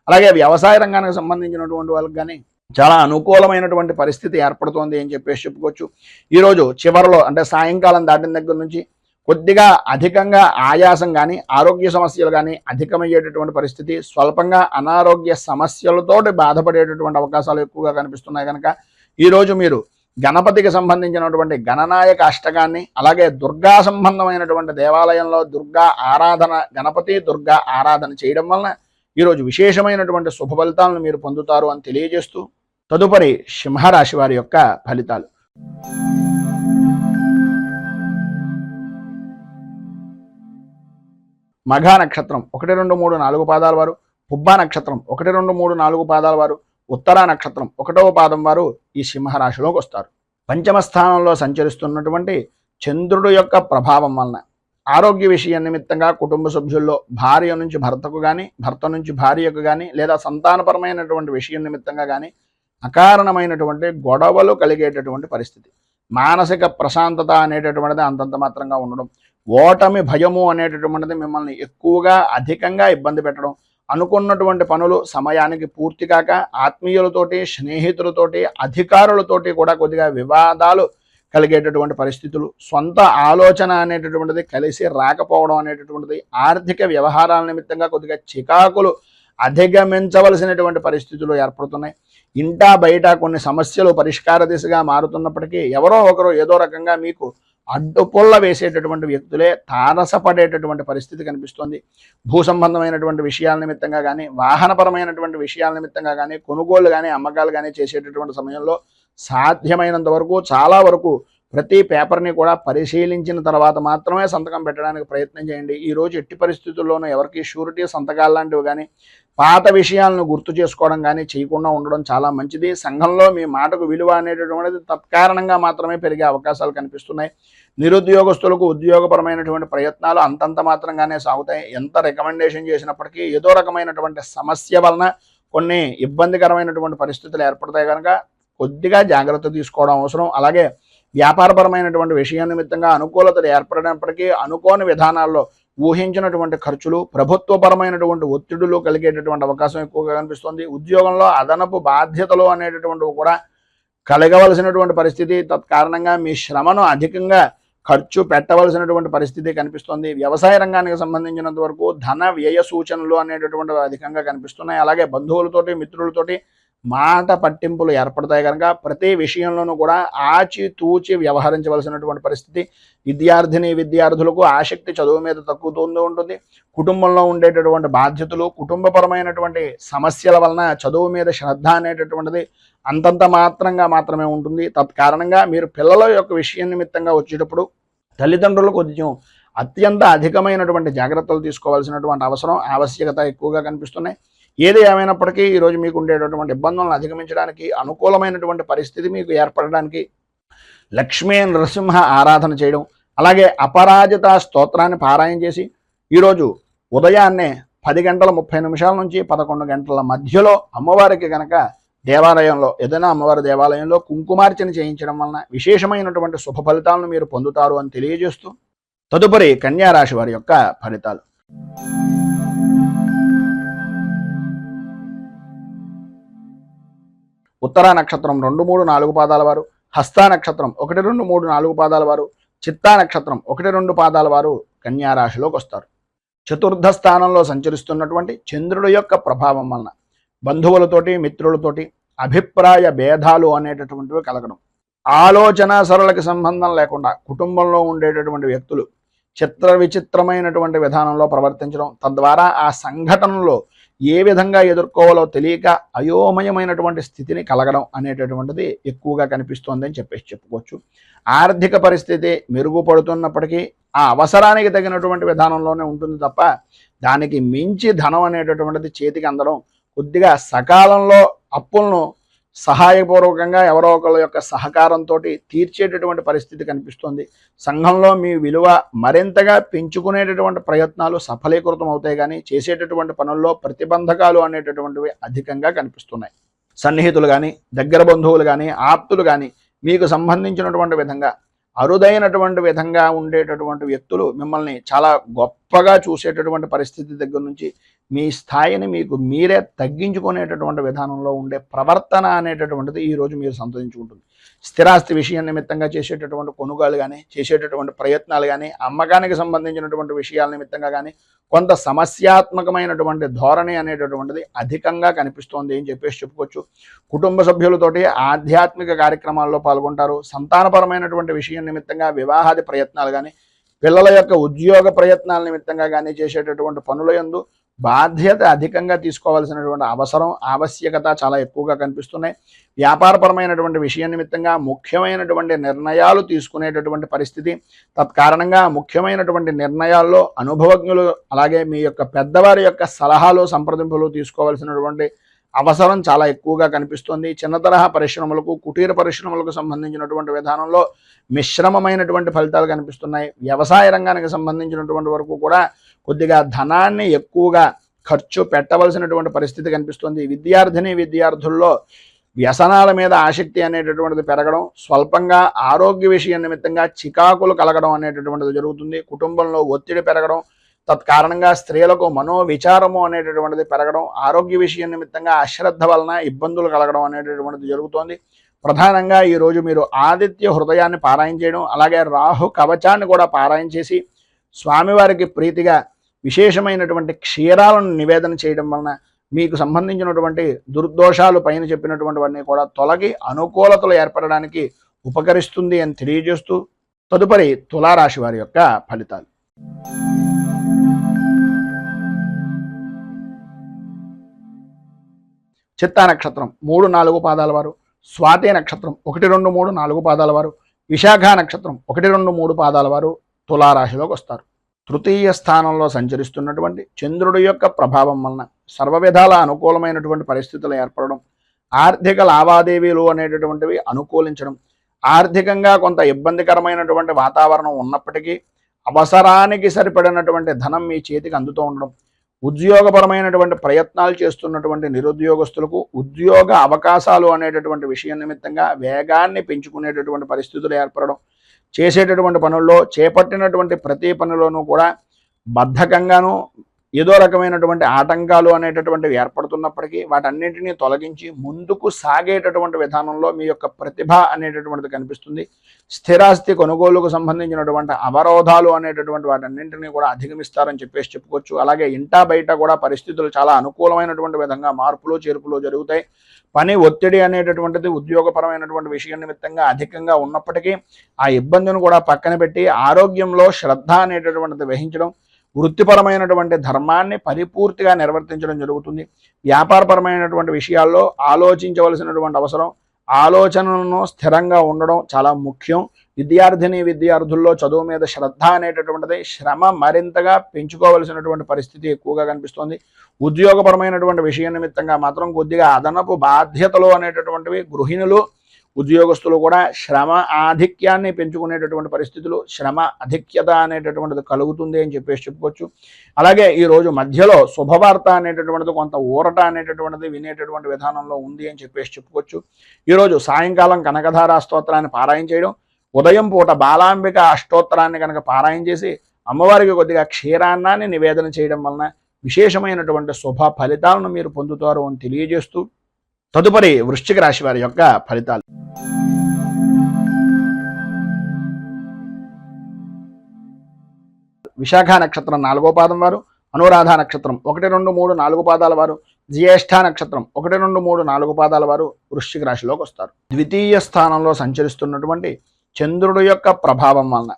అలాగే వ్యవసాయ రంగానికి సంబంధించినటువంటి వాళ్ళకి కానీ చాలా అనుకూలమైనటువంటి పరిస్థితి ఏర్పడుతోంది అని చెప్పేసి చెప్పుకోవచ్చు. ఈరోజు చివరిలో అంటే సాయంకాలం దాటిన దగ్గర నుంచి కొద్దిగా అధికంగా ఆయాసం కానీ ఆరోగ్య సమస్యలు కానీ అధికమయ్యేటటువంటి పరిస్థితి, స్వల్పంగా అనారోగ్య సమస్యలతోటి బాధపడేటటువంటి అవకాశాలు ఎక్కువగా కనిపిస్తున్నాయి. కనుక ఈరోజు మీరు గణపతికి సంబంధించినటువంటి గణనాయక అష్టకాన్ని అలాగే దుర్గా సంబంధమైనటువంటి దేవాలయంలో దుర్గా ఆరాధన గణపతి దుర్గా ఆరాధన చేయడం వలన ఈరోజు విశేషమైనటువంటి శుభ ఫలితాలను మీరు పొందుతారు అని తెలియజేస్తూ తదుపరి సింహరాశి వారి యొక్క ఫలితాలు. మఘా నక్షత్రం 1, 2, 3, 4 పాదాల వారు, పుబ్బా నక్షత్రం 1, 2, 3, 4 పాదాల వారు, ఉత్తరా నక్షత్రం 1వ పాదం వారు ఈ సింహరాశిలోకి వస్తారు. పంచమ స్థానంలో సంచరిస్తున్నటువంటి చంద్రుడు యొక్క ప్రభావం వలన ఆరోగ్య విషయం నిమిత్తంగా కుటుంబ సభ్యుల్లో భార్య నుంచి భర్తకు కానీ భర్త నుంచి భార్యకు కానీ లేదా సంతానపరమైనటువంటి విషయం నిమిత్తంగా కానీ అకారణమైనటువంటి గొడవలు కలిగేటటువంటి పరిస్థితి, మానసిక ప్రశాంతత అనేటటువంటిది అంతంత మాత్రంగా ఉండడం, ఓటమి భయము అనేటటువంటిది మిమ్మల్ని ఎక్కువగా అధికంగా ఇబ్బంది పెట్టడం, అనుకున్నటువంటి పనులు సమయానికి పూర్తి కాక ఆత్మీయులతోటి స్నేహితులతోటి అధికారులతోటి కూడా కొద్దిగా వివాదాలు కలిగేటటువంటి పరిస్థితులు, సొంత ఆలోచన అనేటటువంటిది కలిసి రాకపోవడం అనేటటువంటిది, ఆర్థిక వ్యవహారాల నిమిత్తంగా కొద్దిగా చికాకులు అధిగమించవలసినటువంటి పరిస్థితులు ఏర్పడుతున్నాయి. ఇంటా బయట కొన్ని సమస్యలు పరిష్కార దిశగా మారుతున్నప్పటికీ ఎవరో ఒకరు ఏదో రకంగా మీకు అడ్డుపుల్ల వేసేటటువంటి వ్యక్తులే తారసపడేటటువంటి పరిస్థితి కనిపిస్తుంది. భూ సంబంధమైనటువంటి విషయాల నిమిత్తంగా కానీ వాహనపరమైనటువంటి విషయాల నిమిత్తంగా కానీ కొనుగోలు కానీ అమ్మకాలు కానీ చేసేటటువంటి సమయంలో సాధ్యమైనంత వరకు చాలా వరకు ప్రతి పేపర్ని కూడా పరిశీలించిన తర్వాత మాత్రమే సంతకం పెట్టడానికి ప్రయత్నం చేయండి. ఈరోజు ఎట్టి పరిస్థితుల్లోనూ ఎవరికి షూరిటీ సంతకాలు లాంటివి కానీ పాత విషయాలను గుర్తు చేసుకోవడం కానీ చేయకుండా ఉండడం చాలా మంచిది. సంఘంలో మీ మాటకు విలువ అనేటటువంటిది తత్కారణంగా మాత్రమే పెరిగే అవకాశాలు కనిపిస్తున్నాయి. నిరుద్యోగస్తులకు ఉద్యోగపరమైనటువంటి ప్రయత్నాలు అంతంత మాత్రంగానే సాగుతాయి. ఎంత రికమెండేషన్ చేసినప్పటికీ ఏదో రకమైనటువంటి సమస్య వలన కొన్ని ఇబ్బందికరమైనటువంటి పరిస్థితులు ఏర్పడతాయి. కనుక కొద్దిగా జాగ్రత్త తీసుకోవడం అవసరం. అలాగే వ్యాపారపరమైనటువంటి విషయం నిమిత్తంగా అనుకూలతలు ఏర్పడినప్పటికీ అనుకోని విధానాల్లో ఊహించినటువంటి ఖర్చులు, ప్రభుత్వపరమైనటువంటి ఒత్తిడులు కలిగేటటువంటి అవకాశం ఎక్కువగా కనిపిస్తుంది. ఉద్యోగంలో అదనపు బాధ్యతలు అనేటటువంటివి కూడా కలగవలసినటువంటి పరిస్థితి, తత్కారణంగా మీ శ్రమను అధికంగా ఖర్చు పెట్టవలసినటువంటి పరిస్థితి కనిపిస్తుంది. వ్యవసాయ రంగానికి సంబంధించినంత వరకు ధన వ్యయ సూచనలు అనేటటువంటివి అధికంగా కనిపిస్తున్నాయి. అలాగే బంధువులతోటి మిత్రులతోటి మాట పట్టింపులు ఏర్పడతాయి. కనుక ప్రతి విషయంలోనూ కూడా ఆచితూచి వ్యవహరించవలసినటువంటి పరిస్థితి. విద్యార్థులకు ఆసక్తి చదువు మీద తగ్గుతూ ఉంటుంది. కుటుంబంలో ఉండేటటువంటి బాధ్యతలు, కుటుంబపరమైనటువంటి సమస్యల వలన చదువు మీద శ్రద్ధ అనేటటువంటిది అంతంత మాత్రమే ఉంటుంది. తత్కారణంగా మీరు పిల్లల యొక్క విషయం నిమిత్తంగా వచ్చేటప్పుడు తల్లిదండ్రులు కొంచెం అత్యంత అధికమైనటువంటి జాగ్రత్తలు తీసుకోవాల్సినటువంటి ఆవశ్యకత ఎక్కువగా కనిపిస్తున్నాయి. ఏది ఏమైనప్పటికీ ఈరోజు మీకు ఉండేటటువంటి ఇబ్బందులను అధిగమించడానికి అనుకూలమైనటువంటి పరిస్థితి మీకు ఏర్పడడానికి లక్ష్మీ నరసింహ ఆరాధన చేయడం, అలాగే అపరాజిత స్తోత్రాన్ని పారాయణ చేసి ఈరోజు ఉదయాన్నే 10:30 నుంచి 11 గంటల మధ్యలో అమ్మవారికి కనుక దేవాలయంలో ఏదైనా అమ్మవారి దేవాలయంలో కుంకుమార్చన చేయించడం వలన విశేషమైనటువంటి శుభ ఫలితాలను మీరు పొందుతారు అని తెలియజేస్తూ తదుపరి కన్యా రాశి వారి యొక్క ఫలితాలు. ఉత్తరా నక్షత్రం 2, 3, 4 పాదాల వారు, హస్తా నక్షత్రం 1, 2, 3, 4 పాదాల వారు, చిత్తా నక్షత్రం 1-2 పాదాల వారు కన్యా రాశిలోకి వస్తారు. చతుర్థ స్థానంలో సంచరిస్తున్నటువంటి చంద్రుడి యొక్క ప్రభావం వలన బంధువులతోటి మిత్రులతోటి అభిప్రాయ భేదాలు అనేటటువంటివి కలగడం, ఆలోచన సరళకి సంబంధం లేకుండా కుటుంబంలో ఉండేటటువంటి వ్యక్తులు చిత్ర విచిత్రమైనటువంటి విధానంలో ప్రవర్తించడం, తద్వారా ఆ సంఘటనలో ఏ విధంగా ఎదుర్కోవాలో తెలియక అయోమయమైనటువంటి స్థితిని కలగడం అనేటటువంటిది ఎక్కువగా కనిపిస్తోంది అని చెప్పుకోవచ్చు. ఆర్థిక పరిస్థితి మెరుగుపడుతున్నప్పటికీ ఆ అవసరానికి తగినటువంటి విధానంలోనే ఉంటుంది తప్ప దానికి మించి ధనం అనేటటువంటిది చేతికి అందడం, కొద్దిగా సకాలంలో అప్పులను సహాయపూర్వకంగా ఎవరో ఒకళ్ళ యొక్క సహకారంతో తీర్చేటటువంటి పరిస్థితి కనిపిస్తుంది. సంఘంలో మీ విలువ మరింతగా పెంచుకునేటటువంటి ప్రయత్నాలు సఫలీకృతం అవుతాయి, కానీ చేసేటటువంటి పనుల్లో ప్రతిబంధకాలు అనేటటువంటివి అధికంగా కనిపిస్తున్నాయి. సన్నిహితులు కానీ, దగ్గర బంధువులు కానీ, ఆప్తులు కానీ మీకు సంబంధించినటువంటి విధంగా అరుదైనటువంటి విధంగా ఉండేటటువంటి వ్యక్తులు మిమ్మల్ని చాలా గొప్పగా చూసేటటువంటి పరిస్థితి దగ్గర నుంచి మీ స్థాయిని మీకు మీరే తగ్గించుకునేటటువంటి విధానంలో ఉండే ప్రవర్తన అనేటటువంటిది ఈరోజు మీరు సంతరించుకుంటుంది. స్థిరాస్తి విషయం నిమిత్తంగా చేసేటటువంటి కొనుగోలు కానీ, చేసేటటువంటి ప్రయత్నాలు కానీ, అమ్మకానికి సంబంధించినటువంటి విషయాల నిమిత్తంగా కానీ కొంత సమస్యాత్మకమైనటువంటి ధోరణి అనేటటువంటిది అధికంగా కనిపిస్తోంది అని చెప్పుకోవచ్చు. కుటుంబ సభ్యులతోటి ఆధ్యాత్మిక కార్యక్రమాల్లో పాల్గొంటారు. సంతానపరమైనటువంటి విషయం నిమిత్తంగా వివాహాది ప్రయత్నాలు కానీ, పిల్లల యొక్క ఉద్యోగ ప్రయత్నాల నిమిత్తంగా కానీ చేసేటటువంటి పనుల యందు బాధ్యత అధికంగా తీసుకోవాల్సినటువంటి అవసరం, ఆవశ్యకత చాలా ఎక్కువగా కనిపిస్తున్నాయి. వ్యాపారపరమైనటువంటి విషయం నిమిత్తంగా ముఖ్యమైనటువంటి నిర్ణయాలు తీసుకునేటటువంటి పరిస్థితి, తత్కారణంగా ముఖ్యమైనటువంటి నిర్ణయాల్లో అనుభవజ్ఞులు అలాగే మీ యొక్క పెద్దవారి యొక్క సలహాలు సంప్రదింపులు తీసుకోవాల్సినటువంటి అవసరం చాలా ఎక్కువగా కనిపిస్తుంది. చిన్న తరహా పరిశ్రమలకు, కుటీర పరిశ్రమలకు సంబంధించినటువంటి విధానంలో మిశ్రమమైనటువంటి ఫలితాలు కనిపిస్తున్నాయి. వ్యవసాయ రంగానికి సంబంధించినటువంటి వరకు కూడా కొద్దిగా ధనాన్ని ఎక్కువగా ఖర్చు పెట్టవలసినటువంటి పరిస్థితి కనిపిస్తుంది. విద్యార్థుల్లో వ్యసనాల మీద ఆసక్తి అనేటటువంటిది పెరగడం, స్వల్పంగా ఆరోగ్య విషయం నిమిత్తంగా చికాకులు కలగడం అనేటటువంటిది జరుగుతుంది. కుటుంబంలో ఒత్తిడి పెరగడం, తత్కారణంగా స్త్రీలకు మనోవిచారము అనేటటువంటిది పెరగడం, ఆరోగ్య విషయం నిమిత్తంగా అశ్రద్ధ వలన ఇబ్బందులు కలగడం అనేటటువంటిది జరుగుతోంది. ప్రధానంగా ఈరోజు మీరు ఆదిత్య హృదయాన్ని పారాయణ చేయడం, అలాగే రాహు కవచాన్ని కూడా పారాయణ చేసి స్వామివారికి ప్రీతిగా విశేషమైనటువంటి క్షీరాలను నివేదన చేయడం వలన మీకు సంబంధించినటువంటి దుర్దోషాలు పైన చెప్పినటువంటివన్నీ కూడా తొలగి అనుకూలతలు ఏర్పడడానికి ఉపకరిస్తుంది అని తెలియజేస్తూ తదుపరి తులారాశి వారి యొక్క ఫలితాలు. చిత్తా నక్షత్రం 3-4 పాదాల వారు, స్వాతి నక్షత్రం 1, 2, 3, 4 పాదాల వారు, విశాఖ నక్షత్రం 1, 2, 3 పాదాల వారు తులారాశిలోకి వస్తారు. తృతీయ స్థానంలో సంచరిస్తున్నటువంటి చంద్రుడి యొక్క ప్రభావం వలన సర్వ విధాల అనుకూలమైనటువంటి పరిస్థితులు ఏర్పడడం, ఆర్థిక లావాదేవీలు అనేటటువంటివి అనుకూలించడం, ఆర్థికంగా కొంత ఇబ్బందికరమైనటువంటి వాతావరణం ఉన్నప్పటికీ అవసరానికి సరిపడినటువంటి ధనం మీ చేతికి అందుతూ ఉండడం, ఉద్యోగపరమైనటువంటి ప్రయత్నాలు చేస్తున్నటువంటి నిరుద్యోగస్తులకు ఉద్యోగ అవకాశాలు అనేటటువంటి విషయం నిమిత్తంగా వేగాన్ని పెంచుకునేటటువంటి పరిస్థితులు ఏర్పడడం, చేసేటటువంటి పనుల్లో చేపట్టినటువంటి ప్రతి పనిలోనూ కూడా బద్ధకంగాను ఏదో రకమైనటువంటి ఆటంకాలు అనేటటువంటివి ఏర్పడుతున్నప్పటికీ వాటన్నింటినీ తొలగించి ముందుకు సాగేటటువంటి విధానంలో మీ యొక్క ప్రతిభ అనేటటువంటిది కనిపిస్తుంది. స్థిరాస్తి కొనుగోలుకు సంబంధించినటువంటి అవరోధాలు అనేటటువంటి వాటన్నింటినీ కూడా అధిగమిస్తారని చెప్పుకోవచ్చు. అలాగే ఇంటా బయట కూడా పరిస్థితులు చాలా అనుకూలమైనటువంటి విధంగా మార్పులు చేర్పులు జరుగుతాయి. పని ఒత్తిడి అనేటటువంటిది ఉద్యోగపరమైనటువంటి విషయం నిమిత్తంగా అధికంగా ఉన్నప్పటికీ ఆ ఇబ్బందిని కూడా పక్కన పెట్టి ఆరోగ్యంలో శ్రద్ధ అనేటటువంటిది వహించడం, వృత్తిపరమైనటువంటి ధర్మాన్ని పరిపూర్తిగా నిర్వర్తించడం జరుగుతుంది. వ్యాపారపరమైనటువంటి విషయాల్లో ఆలోచించవలసినటువంటి అవసరం, ఆలోచనలను స్థిరంగా ఉండడం చాలా ముఖ్యం. విద్యార్థుల్లో చదువు మీద శ్రద్ధ అనేటటువంటిది శ్రమ మరింతగా పెంచుకోవలసినటువంటి పరిస్థితి ఎక్కువగా కనిపిస్తోంది. ఉద్యోగపరమైనటువంటి విషయం నిమిత్తంగా మాత్రం కొద్దిగా అదనపు బాధ్యతలు అనేటటువంటివి గృహిణులు ఉద్యోగస్తులు కూడా శ్రమ ఆధిక్యాన్ని పెంచుకునేటటువంటి పరిస్థితులు, శ్రమ అధిక్యత అనేటటువంటిది కలుగుతుంది అని చెప్పుకోవచ్చు. అలాగే ఈరోజు మధ్యలో శుభవార్త అనేటటువంటిది కొంత ఊరట అనేటటువంటిది వినేటటువంటి విధానంలో ఉంది అని చెప్పుకోవచ్చు. ఈరోజు సాయంకాలం కనకధారా స్తోత్రాన్ని పారాయణ చేయడం, ఉదయం పూట బాలాంబిక అష్టోత్తరాన్ని కనుక పారాయణ చేసి అమ్మవారికి కొద్దిగా క్షీరాన్నాన్ని నివేదన చేయడం వలన విశేషమైనటువంటి శుభ ఫలితాలను మీరు పొందుతారు అని తెలియజేస్తూ తదుపరి వృశ్చిక రాశి వారి యొక్క ఫలితాలు. విశాఖ నక్షత్రం 4వ పాదం వారు, అనురాధ నక్షత్రం 1, 2, 3, 4 పాదాల వారు, జ్యేష్ఠ నక్షత్రం 1, 2, 3, 4 పాదాల వారు వృశ్చిక రాశిలోకి వస్తారు. ద్వితీయ స్థానంలో సంచరిస్తున్నటువంటి చంద్రుడు యొక్క ప్రభావం వలన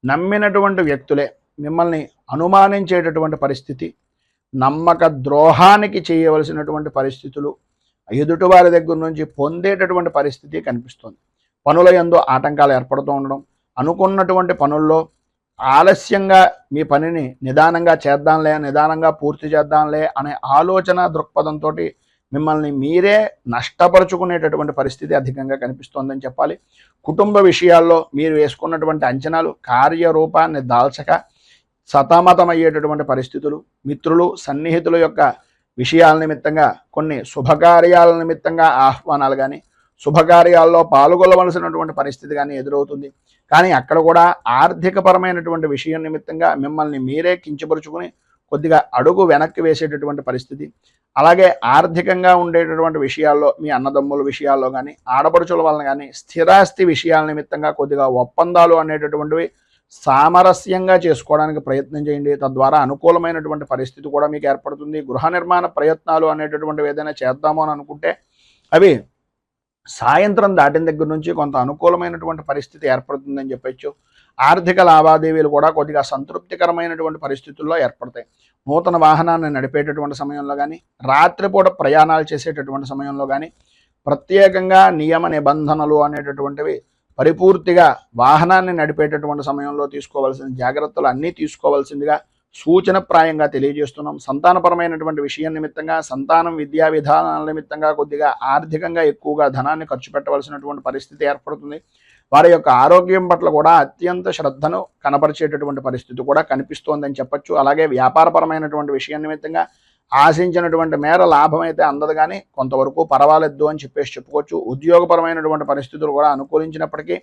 నమ్మినటువంటి వ్యక్తులే మిమ్మల్ని అనుమానించేటటువంటి పరిస్థితి, నమ్మక ద్రోహానికి చేయవలసినటువంటి పరిస్థితులు ఎదుటివారి దగ్గర నుంచి పొందేటటువంటి పరిస్థితి కనిపిస్తుంది. పనుల యందు ఆటంకాలు ఏర్పడుతూ ఉండడం, అనుకున్నటువంటి పనుల్లో ఆలస్యంగా మీ పనిని నిదానంగా పూర్తి చేద్దాంలే అనే ఆలోచన దృక్పథంతో మిమ్మల్ని మీరే నష్టపరుచుకునేటటువంటి పరిస్థితి అధికంగా కనిపిస్తోందని చెప్పాలి. కుటుంబ విషయాల్లో మీరు వేసుకున్నటువంటి అంచనాలు కార్యరూపాన్ని దాల్చక సతమతమయ్యేటటువంటి పరిస్థితులు, మిత్రులు సన్నిహితుల యొక్క విషయాల నిమిత్తంగా కొన్ని శుభకార్యాల నిమిత్తంగా ఆహ్వానాలు కానీ, శుభకార్యాల్లో పాల్గొనవలసినటువంటి పరిస్థితి కానీ ఎదురవుతుంది. కానీ అక్కడ కూడా ఆర్థికపరమైనటువంటి విషయం నిమిత్తంగా మిమ్మల్ని మీరే కించపరుచుకుని కొద్దిగా అడుగు వెనక్కి వేసేటటువంటి పరిస్థితి. అలాగే ఆర్థికంగా ఉండేటటువంటి విషయాల్లో మీ అన్నదమ్ముల విషయాల్లో కానీ, ఆడపడుచుల వలన కానీ, స్థిరాస్తి విషయాల నిమిత్తంగా కొద్దిగా ఒప్పందాలు అనేటటువంటివి సామరస్యంగా చేసుకోవడానికి ప్రయత్నం చేయండి. తద్వారా అనుకూలమైనటువంటి పరిస్థితి కూడా మీకు ఏర్పడుతుంది. గృహ నిర్మాణ ప్రయత్నాలు అనేటటువంటివి ఏదైనా చేద్దాము అని అనుకుంటే అవి సాయంత్రం దాటిన దగ్గర నుంచి కొంత అనుకూలమైనటువంటి పరిస్థితి ఏర్పడుతుందని చెప్పచ్చు. ఆర్థిక లావాదేవీలు కూడా కొద్దిగా సంతృప్తికరమైనటువంటి పరిస్థితుల్లో ఏర్పడతాయి. నూతన వాహనాన్ని నడిపేటటువంటి సమయంలో కానీ, రాత్రిపూట ప్రయాణాలు చేసేటటువంటి సమయంలో కానీ ప్రత్యేకంగా నియమ నిబంధనలు అనేటటువంటివి పరిపూర్తిగా వాహనాన్ని నడిపేటటువంటి సమయంలో తీసుకోవాల్సిన జాగ్రత్తలు అన్నీ తీసుకోవాల్సిందిగా సూచనప్రాయంగా తెలియజేస్తున్నాం. సంతానపరమైనటువంటి విషయం నిమిత్తంగా, సంతానం విద్యా విధానాల నిమిత్తంగా కొద్దిగా ఆర్థికంగా ఎక్కువగా ధనాన్ని ఖర్చు పెట్టవలసినటువంటి పరిస్థితి ఏర్పడుతుంది. వారి యొక్క ఆరోగ్యం పట్ల కూడా అత్యంత శ్రద్ధను కనపరిచేటటువంటి పరిస్థితి కూడా కనిపిస్తోందని చెప్పచ్చు. అలాగే వ్యాపారపరమైనటువంటి విషయం నిమిత్తంగా ఆశించినటువంటి మేర లాభం అయితే అందదు, కానీ కొంతవరకు పర్వాలేదు అని చెప్పుకోవచ్చు. ఉద్యోగపరమైనటువంటి పరిస్థితులు కూడా అనుకూలించినప్పటికీ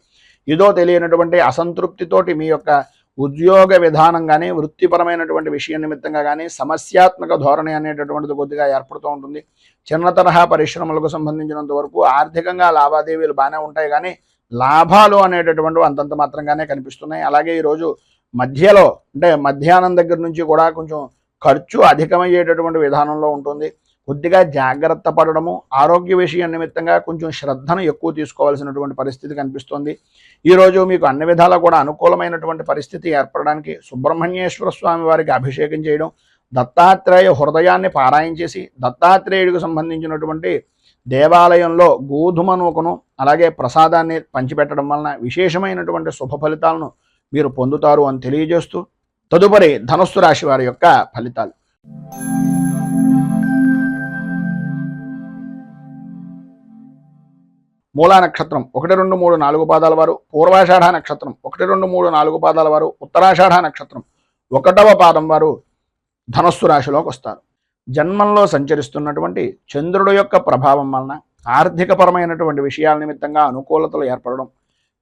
ఏదో తెలియనటువంటి అసంతృప్తితోటి మీ యొక్క ఉద్యోగ విధానం కానీ, వృత్తిపరమైనటువంటి విషయం నిమిత్తంగా కానీ సమస్యాత్మక ధోరణి అనేటటువంటిది కొద్దిగా ఏర్పడుతూ ఉంటుంది. చిన్న తరహా పరిశ్రమలకు సంబంధించినంత వరకు ఆర్థికంగా లావాదేవీలు బాగానే ఉంటాయి, కానీ లాభాలు అనేటటువంటివి అంతంత మాత్రంగానే కనిపిస్తున్నాయి. అలాగే ఈరోజు మధ్యలో అంటే మధ్యాహ్నం దగ్గర నుంచి కూడా కొంచెం ఖర్చు అధికమయ్యేటటువంటి విధానంలో ఉంటుంది. కొద్దిగా జాగ్రత్త పడడము, ఆరోగ్య విషయం నిమిత్తంగా కొంచెం శ్రద్ధను ఎక్కువ తీసుకోవాల్సినటువంటి పరిస్థితి కనిపిస్తుంది. ఈరోజు మీకు అన్ని విధాలా కూడా అనుకూలమైనటువంటి పరిస్థితి ఏర్పడడానికి సుబ్రహ్మణ్యేశ్వర స్వామి వారికి అభిషేకం చేయడం, దత్తాత్రేయ హృదయాన్ని పారాయణ చేసి దత్తాత్రేయుడికి సంబంధించినటువంటి దేవాలయంలో గోధుమ నూకను అలాగే ప్రసాదాన్ని పంచిపెట్టడం వలన విశేషమైనటువంటి శుభ ఫలితాలను మీరు పొందుతారు అని తెలియజేస్తూ తదుపరి ధనుస్సు రాశి వారి యొక్క ఫలితాలు. మూలా నక్షత్రం 1, 2, 3, 4 పాదాల వారు, పూర్వాషాఢ నక్షత్రం 1, 2, 3, 4 పాదాల వారు, ఉత్తరాషాఢ నక్షత్రం 1వ పాదం వారు ధనుస్సు రాశిలోకి వస్తారు. జన్మంలో సంచరిస్తున్నటువంటి చంద్రుడు యొక్క ప్రభావం వలన ఆర్థికపరమైనటువంటి విషయాల నిమిత్తంగా అనుకూలతలు ఏర్పడడం,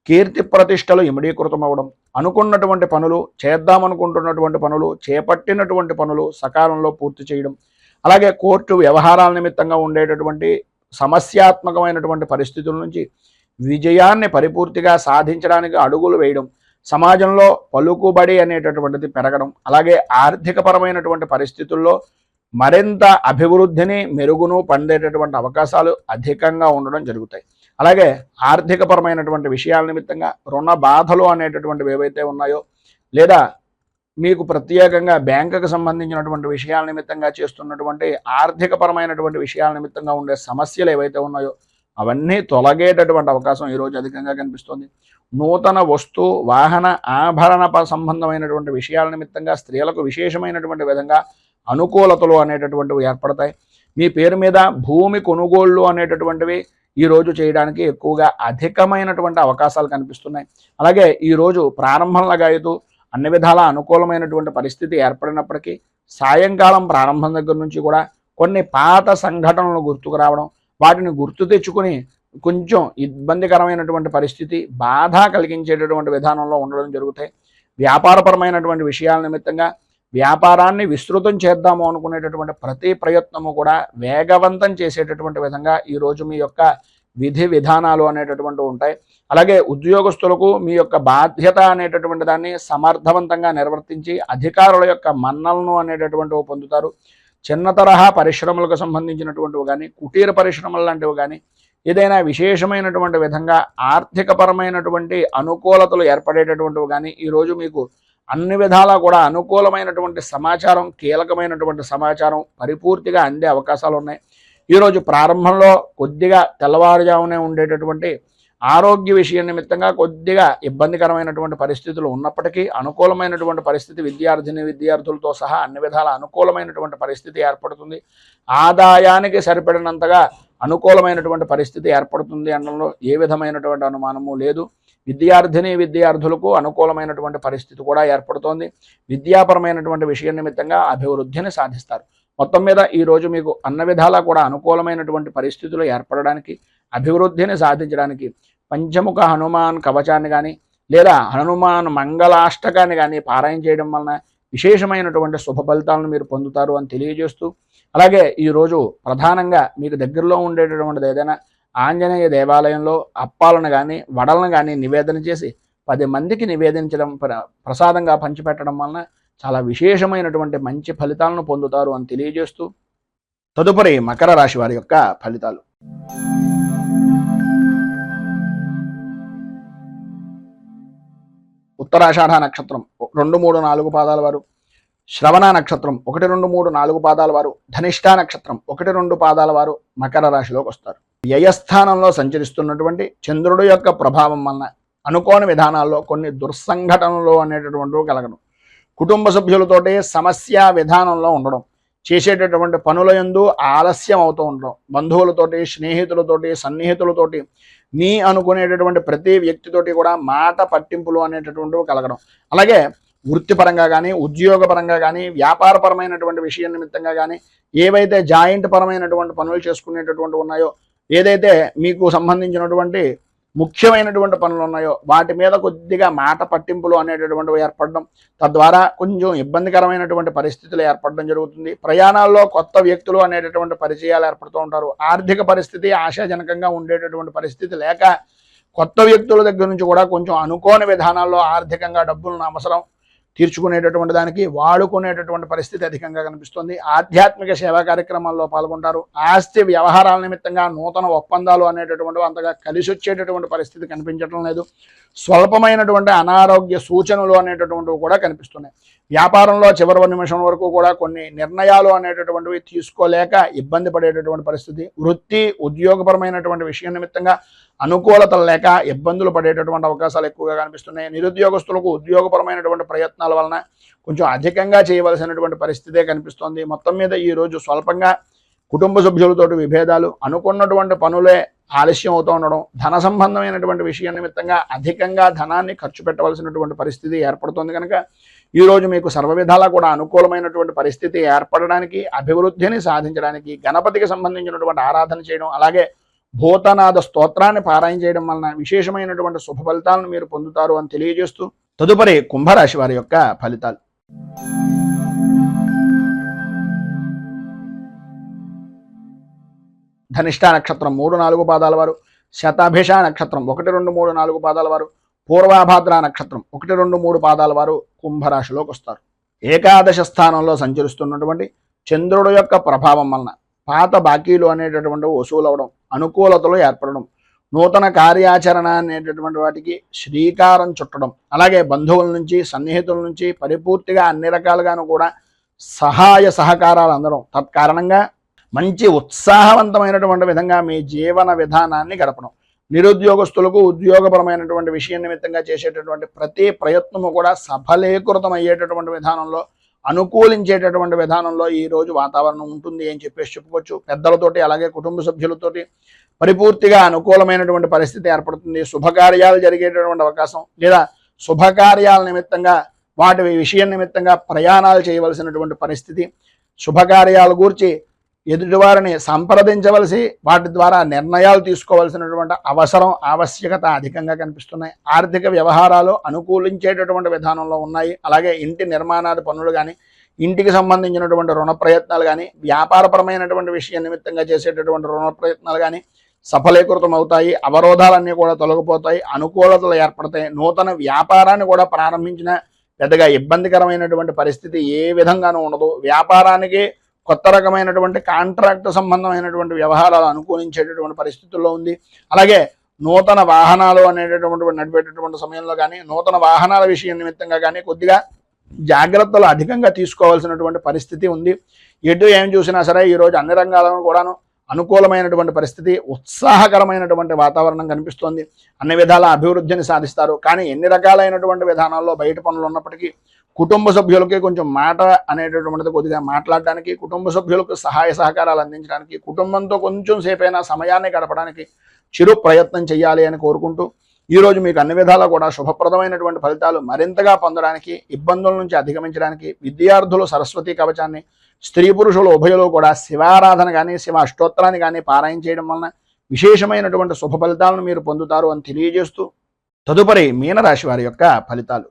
కీర్తి ప్రతిష్టలు ఇమిడీకృతం అవ్వడం, అనుకున్నటువంటి పనులు, చేద్దామనుకుంటున్నటువంటి పనులు, చేపట్టినటువంటి పనులు సకాలంలో పూర్తి చేయడం, అలాగే కోర్టు వ్యవహారాల నిమిత్తంగా ఉండేటటువంటి సమస్యాత్మకమైనటువంటి పరిస్థితుల నుంచి విజయాన్ని పరిపూర్తిగా సాధించడానికి అడుగులు వేయడం, సమాజంలో పలుకుబడి అనేటటువంటిది పెరగడం, అలాగే ఆర్థికపరమైనటువంటి పరిస్థితుల్లో మరింత అభివృద్ధిని మెరుగును పొందేటటువంటి అవకాశాలు అధికంగా ఉండడం జరుగుతాయి. అలాగే ఆర్థికపరమైనటువంటి విషయాల నిమిత్తంగా రుణ బాధలు అనేటటువంటివి ఏవైతే ఉన్నాయో, లేదా మీకు ప్రత్యేకంగా బ్యాంకుకు సంబంధించినటువంటి విషయాల నిమిత్తంగా చేస్తున్నటువంటి ఆర్థికపరమైనటువంటి విషయాల నిమిత్తంగా ఉండే సమస్యలు ఏవైతే ఉన్నాయో అవన్నీ తొలగేటటువంటి అవకాశం ఈరోజు అధికంగా కనిపిస్తుంది. నూతన వస్తు వాహన ఆభరణ సంబంధమైనటువంటి విషయాల నిమిత్తంగా స్త్రీలకు విశేషమైనటువంటి విధంగా అనుకూలతలు అనేటటువంటివి ఏర్పడతాయి. మీ పేరు మీద భూమి కొనుగోళ్లు అనేటటువంటివి ఈరోజు చేయడానికి ఎక్కువగా అధికమైనటువంటి అవకాశాలు కనిపిస్తున్నాయి. అలాగే ఈరోజు ప్రారంభంలాగా అయితే అన్ని విధాల అనుకూలమైనటువంటి పరిస్థితి ఏర్పడినప్పటికీ సాయంకాలం ప్రారంభం దగ్గర నుంచి కూడా కొన్ని పాత సంఘటనలు గుర్తుకు రావడం, వాటిని గుర్తు తెచ్చుకుని కొంచెం ఇబ్బందికరమైనటువంటి పరిస్థితి, బాధ కలిగించేటటువంటి విధానంలో ఉండడం జరుగుతాయి. వ్యాపారపరమైనటువంటి విషయాల నిమిత్తంగా వ్యాపారాన్ని విస్తృతం చేద్దాము అనుకునేటటువంటి ప్రతి ప్రయత్నము కూడా వేగవంతం చేసేటటువంటి విధంగా ఈరోజు మీ యొక్క విధి విధానాలు అనేటటువంటివి ఉంటాయి. అలాగే ఉద్యోగస్తులకు మీ యొక్క బాధ్యత అనేటటువంటి దాన్ని సమర్థవంతంగా నిర్వర్తించి అధికారుల యొక్క మన్నలను అనేటటువంటివి పొందుతారు. చిన్న తరహా పరిశ్రమలకు సంబంధించినటువంటివి కానీ, కుటీర పరిశ్రమలు లాంటివి కానీ, ఏదైనా విశేషమైనటువంటి విధంగా ఆర్థికపరమైనటువంటి అనుకూలతలు ఏర్పడేటటువంటివి కానీ ఈరోజు మీకు అన్ని విధాలా కూడా అనుకూలమైనటువంటి సమాచారం, కీలకమైనటువంటి సమాచారం పరిపూర్తిగా అందే అవకాశాలు ఉన్నాయి. ఈరోజు ప్రారంభంలో కొద్దిగా తెల్లవారుజామునే ఉండేటటువంటి ఆరోగ్య విషయం నిమిత్తంగా కొద్దిగా ఇబ్బందికరమైనటువంటి పరిస్థితులు ఉన్నప్పటికీ అనుకూలమైనటువంటి పరిస్థితి విద్యార్థులతో సహా అన్ని విధాల అనుకూలమైనటువంటి పరిస్థితి ఏర్పడుతుంది. ఆదాయానికి సరిపడినంతగా అనుకూలమైనటువంటి పరిస్థితి ఏర్పడుతుంది అనడంలో ఏ విధమైనటువంటి అనుమానము లేదు. విద్యార్థులకు అనుకూలమైనటువంటి పరిస్థితి కూడా ఏర్పడుతోంది. విద్యాపరమైనటువంటి విషయం నిమిత్తంగా అభివృద్ధిని సాధిస్తారు. మొత్తం మీద ఈరోజు మీకు అన్ని విధాలా కూడా అనుకూలమైనటువంటి పరిస్థితులు ఏర్పడడానికి, అభివృద్ధిని సాధించడానికి పంచముఖ హనుమాన్ కవచాన్ని కానీ లేదా హనుమాన్ మంగళాష్టకాన్ని కానీ పారాయణ చేయడం వలన విశేషమైనటువంటి శుభ ఫలితాలను మీరు పొందుతారు అని తెలియజేస్తూ, అలాగే ఈరోజు ప్రధానంగా మీకు దగ్గరలో ఉండేటటువంటిది ఏదైనా ఆంజనేయ దేవాలయంలో అప్పాలను కానీ వడలను కానీ నివేదన చేసి 10 మందికి నివేదించడం, ప్రసాదంగా పంచిపెట్టడం వలన చాలా విశేషమైనటువంటి మంచి ఫలితాలను పొందుతారు అని తెలియజేస్తూ, తదుపరి మకర రాశి వారి యొక్క ఫలితాలు. ఉత్తరాషాఢ నక్షత్రం 2, 3, 4 పాదాల వారు, శ్రవణ నక్షత్రం 1, 2, 3, 4 పాదాల వారు, ధనిష్ఠా నక్షత్రం 1, 2 పాదాల వారు మకర రాశిలోకి వస్తారు. వ్యయస్థానంలో సంచరిస్తున్నటువంటి చంద్రుడి యొక్క ప్రభావం వలన అనుకోని విధానాల్లో కొన్ని దుర్సంఘటనలు అనేటటువంటివి కలగడం, కుటుంబ సభ్యులతోటి సమస్య విధానంలో ఉండడం, చేసేటటువంటి పనుల యందు ఆలస్యం అవుతూ ఉండడం, బంధువులతోటి, స్నేహితులతోటి, సన్నిహితులతోటి, నీ అనుకునేటటువంటి ప్రతి వ్యక్తితోటి కూడా మాట పట్టింపులు అనేటటువంటివి కలగడం, అలాగే వృత్తిపరంగా కానీ, ఉద్యోగపరంగా కానీ, వ్యాపారపరమైనటువంటి విషయం నిమిత్తంగా కానీ, ఏవైతే జాయింట్ పరమైనటువంటి పనులు చేసుకునేటటువంటి ఉన్నాయో, ఏదైతే మీకు సంబంధించినటువంటి ముఖ్యమైనటువంటి పనులు ఉన్నాయో వాటి మీద కొద్దిగా మాట పట్టింపులు అనేటటువంటివి ఏర్పడడం, తద్వారా కొంచెం ఇబ్బందికరమైనటువంటి పరిస్థితులు ఏర్పడడం జరుగుతుంది. ప్రయాణాల్లో కొత్త వ్యక్తులు అనేటటువంటి పరిచయాలు ఏర్పడుతూ ఉంటారు. ఆర్థిక పరిస్థితి ఆశాజనకంగా ఉండేటటువంటి పరిస్థితి లేక కొత్త వ్యక్తుల దగ్గర నుంచి కూడా కొంచెం అనుకోని విధానాల్లో ఆర్థికంగా డబ్బులను అవసరం తీర్చుకునేటటువంటి దానికి వాడుకునేటటువంటి పరిస్థితి అధికంగా కనిపిస్తుంది. ఆధ్యాత్మిక సేవా కార్యక్రమాల్లో పాల్గొంటారు. ఆస్తి వ్యవహారాల నిమిత్తంగా నూతన ఒప్పందాలు అనేటటువంటివి అంతగా కలిసి వచ్చేటటువంటి పరిస్థితి కనిపించడం లేదు. స్వల్పమైనటువంటి అనారోగ్య సూచనలు అనేటటువంటివి కూడా కనిపిస్తున్నాయి. వ్యాపారంలో చివరి నిమిషం వరకు కూడా కొన్ని నిర్ణయాలు అనేటటువంటివి తీసుకోలేక ఇబ్బంది పడేటటువంటి పరిస్థితి. వృత్తి ఉద్యోగపరమైనటువంటి విషయం నిమిత్తంగా అనుకూలతలు లేక ఇబ్బందులు పడేటటువంటి అవకాశాలు ఎక్కువగా కనిపిస్తున్నాయి. నిరుద్యోగస్తులకు ఉద్యోగపరమైనటువంటి ప్రయత్నాల వలన కొంచెం అధికంగా చేయవలసినటువంటి పరిస్థితే కనిపిస్తోంది. మొత్తం మీద ఈరోజు స్వల్పంగా కుటుంబ సభ్యులతోటి విభేదాలు, అనుకున్నటువంటి పనులే ఆలస్యం అవుతూ ఉండడం, ధన సంబంధమైనటువంటి విషయం నిమిత్తంగా అధికంగా ధనాన్ని ఖర్చు పెట్టవలసినటువంటి పరిస్థితి ఏర్పడుతుంది. కనుక ఈరోజు మీకు సర్వవిధాలా కూడా అనుకూలమైనటువంటి పరిస్థితి ఏర్పడడానికి, అభివృద్ధిని సాధించడానికి గణపతికి సంబంధించినటువంటి ఆరాధన చేయడం, అలాగే భూతనాథ స్తోత్రాన్ని పారాయణ చేయడం వలన విశేషమైనటువంటి శుభ ఫలితాలను మీరు పొందుతారు అని తెలియజేస్తూ, తదుపరి కుంభరాశి వారి యొక్క ఫలితాలు. ధనిష్ఠా నక్షత్రం 3, 4 పాదాల వారు, శతాభిష నక్షత్రం 1, 2, 3, 4 పాదాల వారు, పూర్వాభాద్ర నక్షత్రం 1, 2, 3 పాదాల వారు కుంభరాశిలోకి వస్తారు. ఏకాదశ స్థానంలో సంచరిస్తున్నటువంటి చంద్రుడు యొక్క ప్రభావం వలన పాత బాకీలు అనేటటువంటి వసూలు అవడం, అనుకూలతలు ఏర్పడడం, నూతన కార్యాచరణ అనేటటువంటి వాటికి శ్రీకారం చుట్టడం, అలాగే బంధువుల నుంచి, సన్నిహితుల నుంచి పరిపూర్తిగా అన్ని రకాలుగాను కూడా సహాయ సహకారాలు అందడం, తత్కారణంగా మంచి ఉత్సాహవంతమైనటువంటి విధంగా మీ జీవన విధానాన్ని గడపడం, నిరుద్యోగస్తులకు ఉద్యోగపరమైనటువంటి విషయం నిమిత్తంగా చేసేటటువంటి ప్రతి ప్రయత్నము కూడా సఫలీకృతం అయ్యేటటువంటి విధానంలో, అనుకూలించేటటువంటి విధానంలో ఈరోజు వాతావరణం ఉంటుంది అని చెప్పుకోవచ్చు. పెద్దలతోటి అలాగే కుటుంబ సభ్యులతోటి పరిపూర్తిగా అనుకూలమైనటువంటి పరిస్థితి ఏర్పడుతుంది. శుభకార్యాలు జరిగేటటువంటి అవకాశం, లేదా శుభకార్యాల నిమిత్తంగా వాటి విషయం నిమిత్తంగా ప్రయాణాలు చేయవలసినటువంటి పరిస్థితి, శుభకార్యాల గురించి ఎదుటివారిని సంప్రదించవలసి వాటి ద్వారా నిర్ణయాలు తీసుకోవాల్సినటువంటి అవసరం, ఆవశ్యకత అధికంగా కనిపిస్తున్నాయి. ఆర్థిక వ్యవహారాలు అనుకూలించేటటువంటి విధానంలో ఉన్నాయి. అలాగే ఇంటి నిర్మాణాది పనులు కానీ, ఇంటికి సంబంధించినటువంటి రుణ ప్రయత్నాలు కానీ, వ్యాపారపరమైనటువంటి విషయం నిమిత్తంగా చేసేటటువంటి రుణ ప్రయత్నాలు కానీ, సఫలీకృతం అవుతాయి, అవరోధాలన్నీ కూడా తొలగిపోతాయి, అనుకూలతలు ఏర్పడతాయి. నూతన వ్యాపారాన్ని కూడా ప్రారంభించిన పెద్దగా ఇబ్బందికరమైనటువంటి పరిస్థితి ఏ విధంగానూ ఉండదు. వ్యాపారానికి కొత్త రకమైనటువంటి కాంట్రాక్ట్ సంబంధమైనటువంటి వ్యవహారాలు అనుకూలించేటటువంటి పరిస్థితుల్లో ఉంది. అలాగే నూతన వాహనాలు అనేటటువంటి నడిపేటటువంటి సమయంలో కానీ, నూతన వాహనాల విషయం నిమిత్తంగా కానీ కొద్దిగా జాగ్రత్తలు అధికంగా తీసుకోవాల్సినటువంటి పరిస్థితి ఉంది. ఎటు ఏం చూసినా సరే ఈరోజు అన్ని రంగాలను కూడాను అనుకూలమైనటువంటి పరిస్థితి, ఉత్సాహకరమైనటువంటి వాతావరణం కనిపిస్తోంది. అన్ని విధాల అభివృద్ధిని సాధిస్తారు. కానీ ఎన్ని రకాలైనటువంటి విధానాల్లో బయట పనులు ఉన్నప్పటికీ కుటుంబ సభ్యులకి కొంచెం మాట అనేటటువంటిది కొద్దిగా మాట్లాడడానికి, కుటుంబ సభ్యులకు సహాయ సహకారాలు అందించడానికి, కుటుంబంతో కొంచెం సేపైనా సమయాన్ని గడపడానికి చిరు ప్రయత్నం చేయాలి అని కోరుకుంటూ, ఈరోజు మీకు అన్ని విధాలా కూడా శుభప్రదమైనటువంటి ఫలితాలు మరింతగా పొందడానికి, ఇబ్బందుల నుంచి అధిగమించడానికి విద్యార్థులు సరస్వతి కవచాన్ని, స్త్రీ పురుషులు ఉభయులు కూడా శివారాధన కానీ, శివ అష్టోత్తరాన్ని కానీ పారాయణ చేయడం వలన విశేషమైనటువంటి శుభ ఫలితాలను మీరు పొందుతారు అని తెలియజేస్తూ, తదుపరి మీనరాశి వారి యొక్క ఫలితాలు.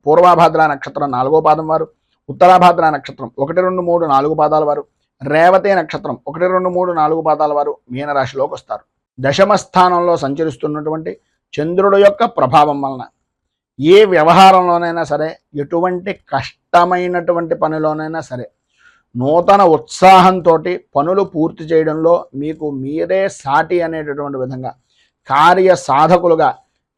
పూర్వాభాద్ర నక్షత్రం 4వ పాదం వారు, ఉత్తరాభాద్ర నక్షత్రం 1, 2, 3, 4 పాదాల వారు, రేవతి నక్షత్రం 1, 2, 3, 4 పాదాల వారు మీనరాశిలోకి వస్తారు. దశమ స్థానంలో సంచరిస్తున్నటువంటి చంద్రుడు యొక్క ప్రభావం వలన ఏ వ్యవహారంలోనైనా సరే, ఎటువంటి కష్టమైనటువంటి పనిలోనైనా సరే నూతన ఉత్సాహంతో పనులు పూర్తి చేయడంలో మీకు మీరే సాటి అనేటటువంటి విధంగా కార్య సాధకులుగా,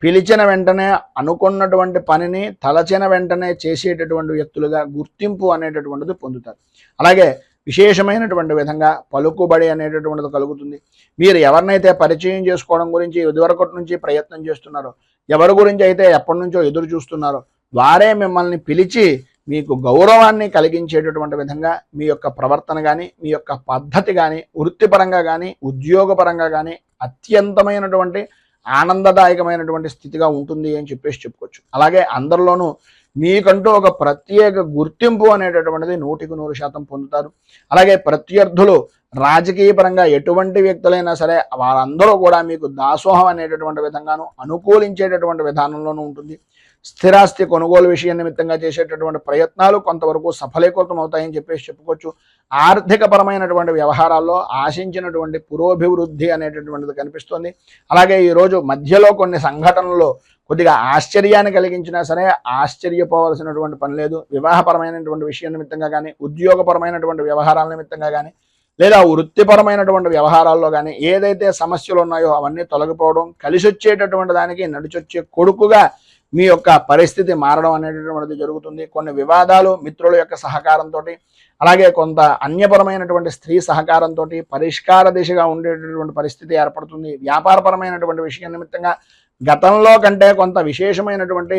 పిలిచిన వెంటనే అనుకున్నటువంటి పనిని తలచిన వెంటనే చేసేటటువంటి వ్యక్తులుగా గుర్తింపు అనేటటువంటిది పొందుతారు. అలాగే విశేషమైనటువంటి విధంగా పలుకుబడి అనేటటువంటిది కలుగుతుంది. మీరు ఎవరినైతే పరిచయం చేసుకోవడం గురించి ఇదివరకటి నుంచి ప్రయత్నం చేస్తున్నారో, ఎవరి గురించి అయితే ఎప్పటి నుంచో ఎదురు చూస్తున్నారో, వారే మిమ్మల్ని పిలిచి మీకు గౌరవాన్ని కలిగించేటటువంటి విధంగా మీ యొక్క ప్రవర్తన కానీ, మీ యొక్క పద్ధతి కానీ, వృత్తిపరంగా కానీ, ఉద్యోగపరంగా కానీ అత్యంతమైనటువంటి ఆనందదాయకమైనటువంటి స్థితిగా ఉంటుంది అని చెప్పేసి చెప్పుకోవచ్చు. అలాగే అందరిలోనూ మీకంటూ ఒక ప్రత్యేక గుర్తింపు అనేటటువంటిది 100% పొందుతారు. అలాగే ప్రత్యర్థులు రాజకీయ పరంగా ఎటువంటి వ్యక్తులైనా సరే వారందరూ కూడా మీకు దాసోహం అనేటటువంటి విధంగాను అనుకూలించేటటువంటి విధానంలోనూ ఉంటుంది. స్థిరాస్తి కొనుగోలు విషయం నిమిత్తంగా చేసేటటువంటి ప్రయత్నాలు కొంతవరకు సఫలీకృతం అవుతాయని చెప్పేసి చెప్పుకోవచ్చు. ఆర్థిక పరమైనటువంటి వ్యవహారాల్లో ఆశించినటువంటి పురోభివృద్ధి అనేటటువంటిది కనిపిస్తుంది. అలాగే ఈరోజు మధ్యలో కొన్ని సంఘటనలు కొద్దిగా ఆశ్చర్యాన్ని కలిగించినా సరే ఆశ్చర్యపోవాల్సినటువంటి పని లేదు. వివాహపరమైనటువంటి విషయం నిమిత్తంగా కానీ, ఉద్యోగపరమైనటువంటి వ్యవహారాల నిమిత్తంగా కానీ, లేదా వృత్తిపరమైనటువంటి వ్యవహారాల్లో కానీ ఏదైతే సమస్యలు ఉన్నాయో అవన్నీ తొలగిపోవడం, కలిసి వచ్చేటటువంటి దానికి నడిచొచ్చే కొడుకుగా మీ యొక్క పరిస్థితి మారడం అనేటటువంటిది జరుగుతుంది. కొన్ని వివాదాలు మిత్రుల యొక్క సహకారంతో, అలాగే కొంత అన్యపరమైనటువంటి స్త్రీ సహకారంతో పరిష్కార దిశగా ఉండేటటువంటి పరిస్థితి ఏర్పడుతుంది. వ్యాపారపరమైనటువంటి విషయం నిమిత్తంగా గతంలో కంటే కొంత విశేషమైనటువంటి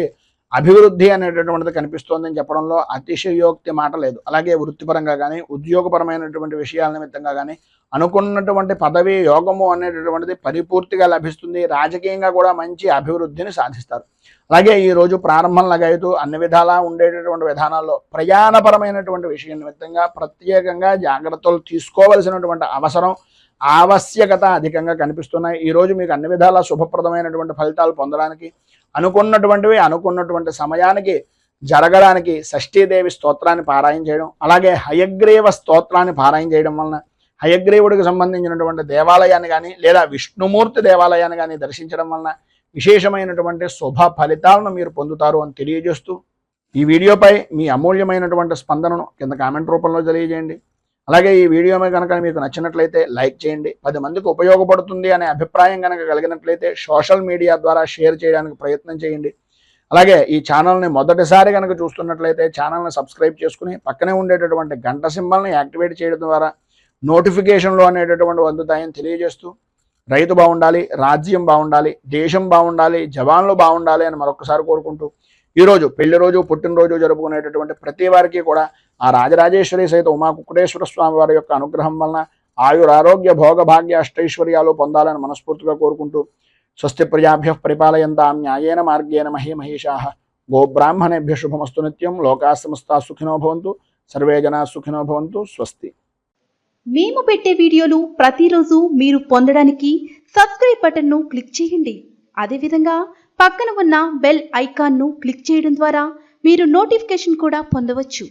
అభివృద్ధి అనేటటువంటిది కనిపిస్తోందని చెప్పడంలో అతిశయోక్తి మాట లేదు. అలాగే వృత్తిపరంగా కానీ, ఉద్యోగపరమైనటువంటి విషయాల నిమిత్తంగా కానీ అనుకున్నటువంటి పదవి యోగము అనేటటువంటిది పరిపూర్తిగా లభిస్తుంది. రాజకీయంగా కూడా మంచి అభివృద్ధిని సాధిస్తారు. అలాగే ఈరోజు ప్రారంభంలాగా అయితే అన్ని విధాలా ఉండేటటువంటి విధానాల్లో ప్రయాణపరమైనటువంటి విషయం నిమిత్తంగా ప్రత్యేకంగా జాగ్రత్తలు తీసుకోవలసినటువంటి అవసరం, ఆవశ్యకత అధికంగా కనిపిస్తున్నాయి. ఈరోజు మీకు అన్ని విధాలా శుభప్రదమైనటువంటి ఫలితాలు పొందడానికి, అనుకున్నటువంటివి అనుకున్నటువంటి సమయానికి జరగడానికి షష్ఠీదేవి స్తోత్రాన్ని పారాయణ చేయడం, అలాగే హయగ్రీవ స్తోత్రాన్ని పారాయణ చేయడం వలన హయగ్రీవుడికి సంబంధించినటువంటి దేవాలయాన్ని కానీ, లేదా విష్ణుమూర్తి దేవాలయాన్ని కానీ దర్శించడం వలన విశేషమైనటువంటి శుభ ఫలితాలను మీరు పొందుతారు అని తెలియజేస్తూ, ఈ వీడియోపై మీ అమూల్యమైనటువంటి స్పందనను కింద కామెంట్ రూపంలో తెలియజేయండి. అలాగే ఈ వీడియో కనుక మీకు నచ్చినట్లయితే లైక్ చేయండి. 10 మందికి ఉపయోగపడుతుంది అనే అభిప్రాయం కనుక కలిగినట్లయితే సోషల్ మీడియా ద్వారా షేర్ చేయడానికి ప్రయత్నం చేయండి. అలాగే ఈ ఛానల్ని మొదటిసారి కనుక చూస్తున్నట్లయితే ఛానల్ని సబ్స్క్రైబ్ చేసుకుని పక్కనే ఉండేటటువంటి గంట సింబల్ని యాక్టివేట్ చేయడం ద్వారా నోటిఫికేషన్లు అనేటటువంటి అందుతాయని తెలియజేస్తూ, రైతు బాగుండాలి, రాజ్యం బాగుండాలి, దేశం బాగుండాలి, జవాన్లు బాగుండాలి అని మరొకసారి కోరుకుంటూ, ఈరోజు పెళ్లి రోజు, పుట్టినరోజు జరుపుకునేటటువంటి ప్రతి వారికి కూడా ఆ రాజరాజేశ్వరి సహిత ఉమా కుక్కుటేశ్వర స్వామి వారి యొక్క అనుగ్రహం వలన ఆయురారోగ్య భోగ భాగ్య అష్టైశ్వర్యాలు పొందాలని మనస్ఫూర్తిగా కోరుకుంటూ, స్వస్తి ప్రజాభ్య పరిపాలయంతాం న్యాయేన మార్గేణ మహీమహీషాః గోబ్రాహ్మణేభ్య శుభమస్తు నిత్యం. లోకా సమస్తా సుఖినో భవంతు, సర్వే జనా సుఖినో భవంతు. స్వస్తి. మేము పెట్టే వీడియోలు ప్రతిరోజు మీరు పొందడానికి సబ్స్క్రైబ్ బటన్ను క్లిక్ చేయండి. అదేవిధంగా పక్కన ఉన్న బెల్ ఐకాన్ను క్లిక్ చేయడం ద్వారా మీరు నోటిఫికేషన్ కూడా పొందవచ్చు.